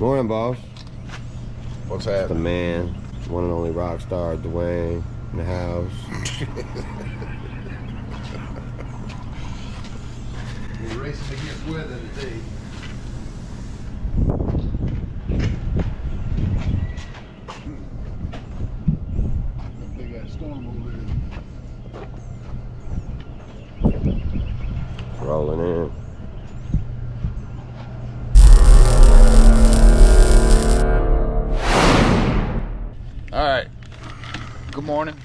Morning, boss. What's The happening? man, one and only rock star, Dwayne, in the house. We're racing against weather today. That big ass storm over there. Rolling in. Alright, good morning.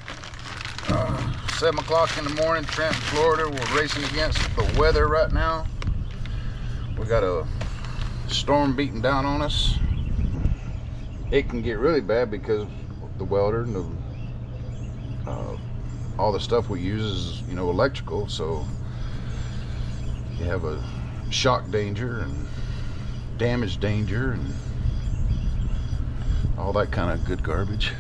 7 o'clock in the morning, Trenton, Florida. We're racing against the weather right now. We got a storm beating down on us. It can get really bad because the welder and all the stuff we use is, electrical, so you have a shock danger and damage danger and all that kind of good garbage.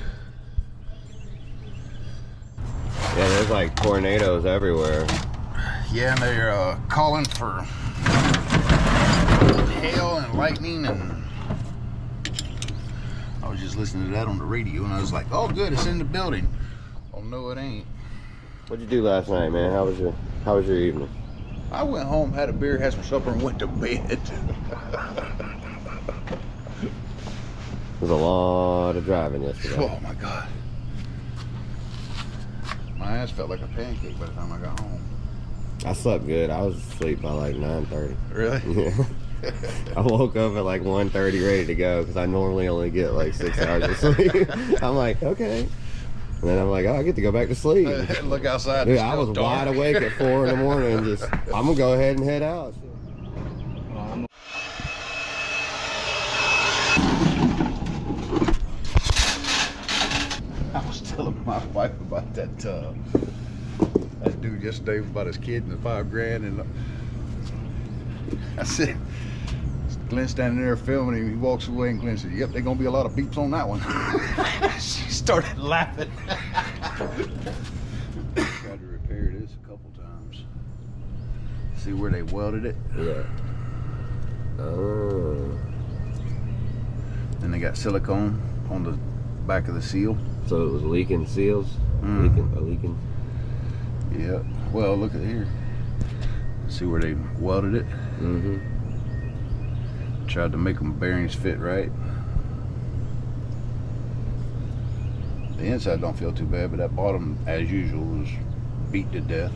Yeah, there's like tornadoes everywhere. Yeah, and they're calling for hail and lightning, and I was just listening to that on the radio, and I was like, oh good, it's in the building. Oh no, it ain't. What'd you do last night, man? How was your evening? I went home, had a beer, had some supper, and went to bed. It was a lot of driving yesterday. Oh my god. My ass felt like a pancake by the time I got home. I slept good. I was asleep by like 9:30. Really? Yeah. I woke up at like 1:30 ready to go because I normally only get like 6 hours of sleep. I'm like, okay. And then I'm like, oh, I get to go back to sleep. Look outside. Dude, I was wide awake at 4 in the morning. Just, I'm gonna go ahead and head out. I was telling my wife about that dude yesterday about his kid and the $5,000, and I said, Glenn standing there filming him, he walks away, and Glenn said, yep, there's gonna be a lot of beeps on that one. She started laughing. Tried to repair this a couple times. See where they welded it? Yeah. Oh. And they got silicone on the back of the seal. So it was leaking seals? Leaking. Yeah. Well, look at here. See where they welded it? Mm-hmm. Tried to make them bearings fit right. The inside don't feel too bad, but that bottom, as usual, was beat to death.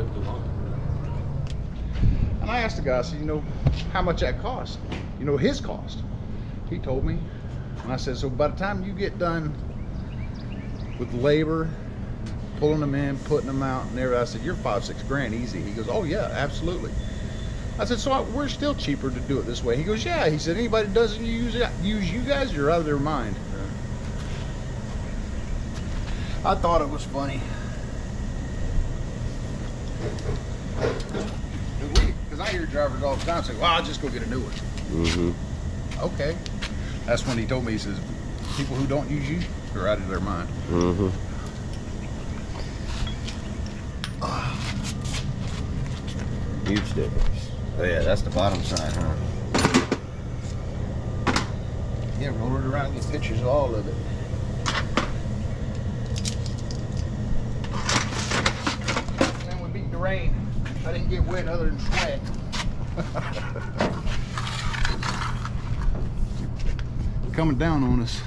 took too long. And I asked the guy, I said, you know, how much that cost? You know, his cost. He told me. And I said, so by the time you get done with labor, pulling them in, putting them out, and everything, I said, you're 5-6 grand easy. He goes, oh yeah, absolutely. I said, so we're still cheaper to do it this way. He goes, yeah. He said, anybody that doesn't use you guys, you're out of their mind. Yeah. I thought it was funny. Because I hear drivers all the time say, well, I'll just go get a new one. Mm-hmm. Okay. That's when he told me, he says, people who don't use you, they're out of their mind. Mm-hmm. Huge difference. Oh yeah, that's the bottom side, huh? Yeah, roll it around and get pictures of all of it. And then we beat the rain. I didn't get wet other than sweat. Coming down on us.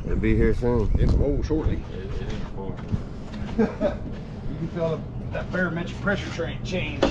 It'll be here soon. It's shortly. It is before. You can feel that barometric pressure change.